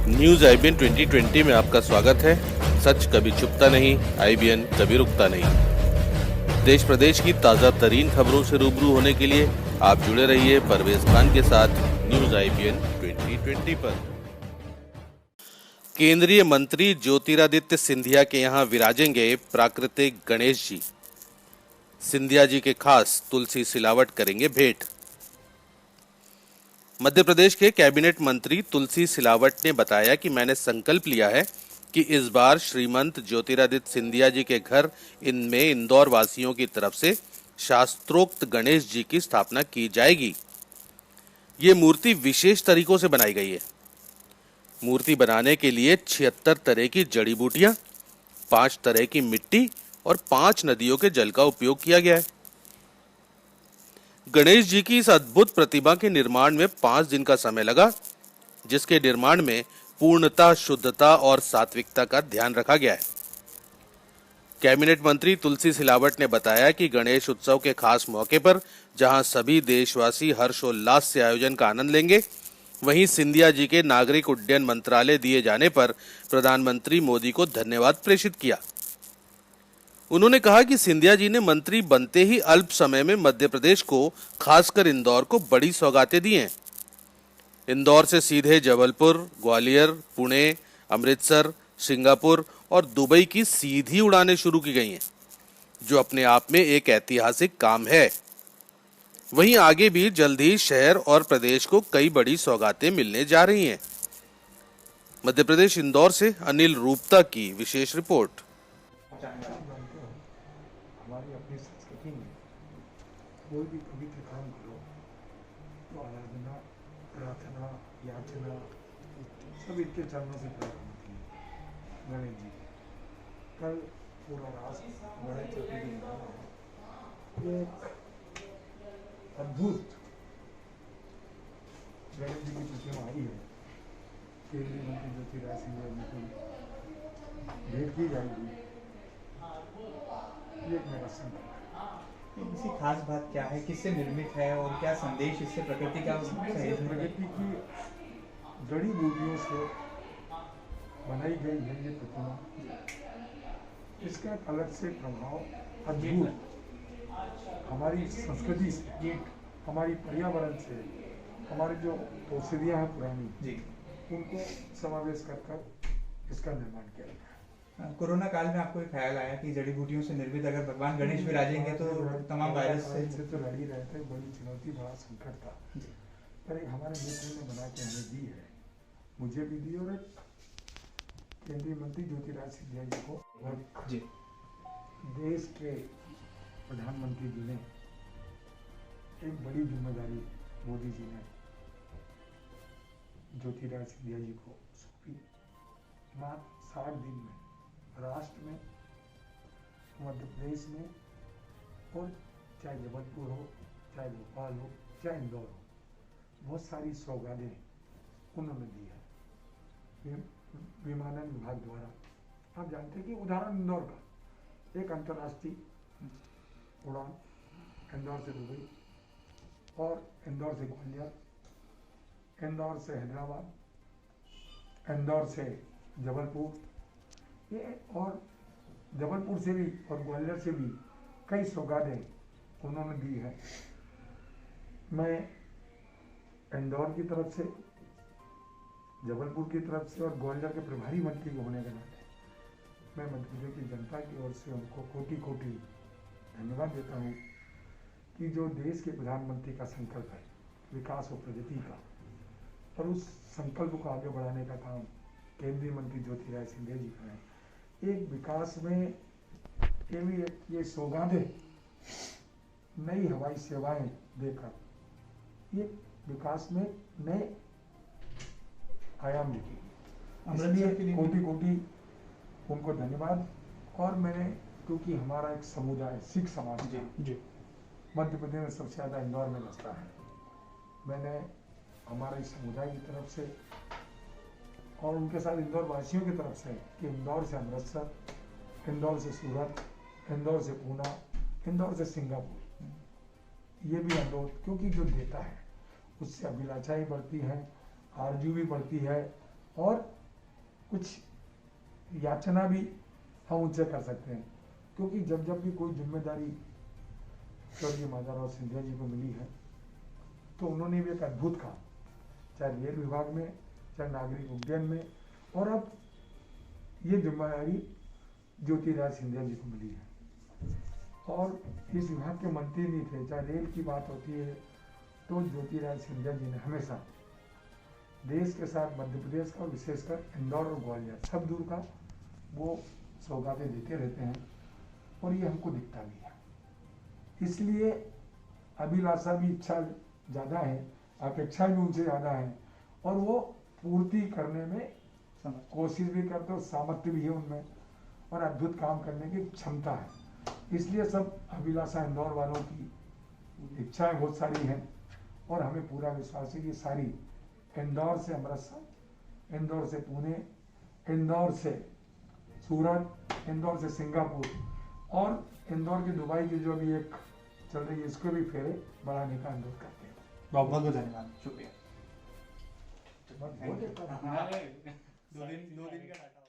News IBN 2020 में आपका स्वागत है। सच कभी छुपता नहीं, आईबीएन कभी रुकता नहीं। देश प्रदेश की ताजा तरीन खबरों से रूबरू होने के लिए आप जुड़े रहिए परवेज खान के साथ न्यूज आईबीएन 2020 पर। केंद्रीय मंत्री ज्योतिरादित्य सिंधिया के यहाँ विराजेंगे प्राकृतिक गणेश जी। सिंधिया जी के खास तुलसी सिलावट करेंगे भेंट। मध्य प्रदेश के कैबिनेट मंत्री तुलसी सिलावट ने बताया कि मैंने संकल्प लिया है कि इस बार श्रीमंत ज्योतिरादित्य सिंधिया जी के घर इनमें इंदौर वासियों की तरफ से शास्त्रोक्त गणेश जी की स्थापना की जाएगी। ये मूर्ति विशेष तरीकों से बनाई गई है। मूर्ति बनाने के लिए 76 तरह की जड़ी बूटियां, 5 तरह की मिट्टी और 5 नदियों के जल का उपयोग किया गया है। गणेश जी की इस अद्भुत प्रतिमा के निर्माण में 5 दिन का समय लगा, जिसके निर्माण में पूर्णता, शुद्धता और सात्विकता का ध्यान रखा गया है। कैबिनेट मंत्री तुलसी सिलावट ने बताया कि गणेश उत्सव के खास मौके पर जहां सभी देशवासी हर्षोल्लास से आयोजन का आनंद लेंगे, वहीं सिंधिया जी के नागरिक उड्डयन मंत्रालय दिए जाने पर प्रधानमंत्री मोदी को धन्यवाद प्रेषित किया। उन्होंने कहा कि सिंधिया जी ने मंत्री बनते ही अल्प समय में मध्य प्रदेश को, खासकर इंदौर को बड़ी सौगातें दी हैं। इंदौर से सीधे जबलपुर, ग्वालियर, पुणे, अमृतसर, सिंगापुर और दुबई की सीधी उड़ानें शुरू की गई हैं, जो अपने आप में एक ऐतिहासिक काम है। वहीं आगे भी जल्द ही शहर और प्रदेश को कई बड़ी सौगातें मिलने जा रही हैं। मध्य प्रदेश इंदौर से अनिल रूपता की विशेष रिपोर्ट। हमारी अपनी संस्कृति में कोई भी पवित्र काम करो तो आराधना, प्रार्थना, याचना सब इनके चरणों से प्रारंभ होती है। गणेश जी कल पूरा राष्ट्र गणेश चतुर्थी मना रहा है। ये अद्भुत गणेश जी की प्रतिमा आई है। केंद्रीय मंत्री ज्योतिरादित्य सिंधिया जी को भेंट की जाएगी। ये एक मेरा संकल्प है। इसी खास बात क्या है, किससे निर्मित है और क्या संदेश इससे प्रकृति का प्रकृति की जड़ी बूटियों से बनाई गई है ये प्रतिमा। इसका एक अलग से प्रभाव अद्भुत हमारी संस्कृति से, हमारी पर्यावरण से, हमारी जो औषधियाँ हैं पुरानी, उनको समावेश कर इसका निर्माण किया गया है। कोरोना काल में आपको एक ख्याल आया कि जड़ी बूटियों से निर्मित अगर भगवान गणेश विराजेंगे तो तमाम वायरस से तो लड़ ही रहे थे। बड़ी चुनौती, बड़ा संकट था, पर एक हमारे मित्र ने बना के हमें दी है, मुझे भी दी और केंद्रीय मंत्री ज्योतिरादित्य सिंधिया जी को देश के प्रधानमंत्री जी ने एक बड़ी जिम्मेदारी मोदी जी ने ज्योतिरादित्य सिंधिया जी को सौंपी। मात्र 60 दिन में राष्ट्र में, मध्य प्रदेश में, और चाहे जबलपुर हो, चाहे भोपाल हो, चाहे इंदौर हो, बहुत सारी सौगातें उन्होंने दी है विमानन विभाग द्वारा। आप जानते हैं कि उदाहरण इंदौर का एक अंतर्राष्ट्रीय उड़ान इंदौर से दुबई और इंदौर से ग्वालियर, इंदौर से हैदराबाद, इंदौर से जबलपुर, ये और जबलपुर से भी और ग्वालियर से भी कई सौगातें उन्होंने दी है। मैं इंदौर की तरफ से, जबलपुर की तरफ से और ग्वालियर के प्रभारी मंत्री होने के नाते मैं मध्य प्रदेश की जनता की ओर से उनको कोटि कोटि धन्यवाद देता हूँ कि जो देश के प्रधानमंत्री का संकल्प है विकास और प्रगति का, और उस संकल्प को आगे बढ़ाने का काम केंद्रीय मंत्री ज्योतिरादित्य सिंधिया जी का है। एक विकास में ये सौगातें, नई हवाई सेवाएं देकर ये विकास में नए आयाम लिखेगी। कोटि कोटि उनको धन्यवाद। और मैंने, क्योंकि हमारा एक समुदाय सिख समाज मध्य प्रदेश में सबसे ज़्यादा इंदौर में बसता है, मैंने हमारे इस समुदाय की तरफ से और उनके साथ इंदौर वासियों की तरफ से कि इंदौर से अमृतसर, इंदौर से सूरत, इंदौर से पूना, इंदौर से सिंगापुर, ये भी अनुरोध, क्योंकि जो देता है उससे अभिलाषा ही बढ़ती है, आरजू भी बढ़ती है और कुछ याचना भी हम उनसे कर सकते हैं, क्योंकि जब जब भी कोई जिम्मेदारी स्वर्गीय माधवराव सिंधिया जी को मिली है तो उन्होंने भी एक अद्भुत काम, चाहे रेल विभाग में, चाहे नागरिक उड्डयन में, और अब ये जिम्मेदारी ज्योतिराज सिंधिया जी को मिली है। और इस विभाग के मंत्री नहीं थे, चाहे रेल की बात होती है तो ज्योतिराज सिंधिया जी ने हमेशा देश के साथ मध्य प्रदेश का, विशेषकर इंदौर और ग्वालियर सब दूर का वो सौगातें देते रहते हैं, और ये हमको दिखता भी है। इसलिए अभिलाषा भी, इच्छा ज़्यादा है, अपेक्षा भी उनसे ज़्यादा है, और वो पूर्ति करने में कोशिश भी करते हो, सामर्थ्य भी है उनमें, और अद्भुत काम करने की क्षमता है। इसलिए सब अभिलाषा इंदौर वालों की इच्छाएं बहुत सारी हैं, और हमें पूरा विश्वास है कि सारी इंदौर से अमृतसर, इंदौर से पुणे, इंदौर से सूरत, इंदौर से सिंगापुर, और इंदौर के दुबई की जो अभी एक चल रही है, इसको भी फेरे बढ़ाने का अनुरोध करते हैं। बहुत बहुत धन्यवाद, शुक्रिया। बहुत- बहुत- दो दिन का डाटा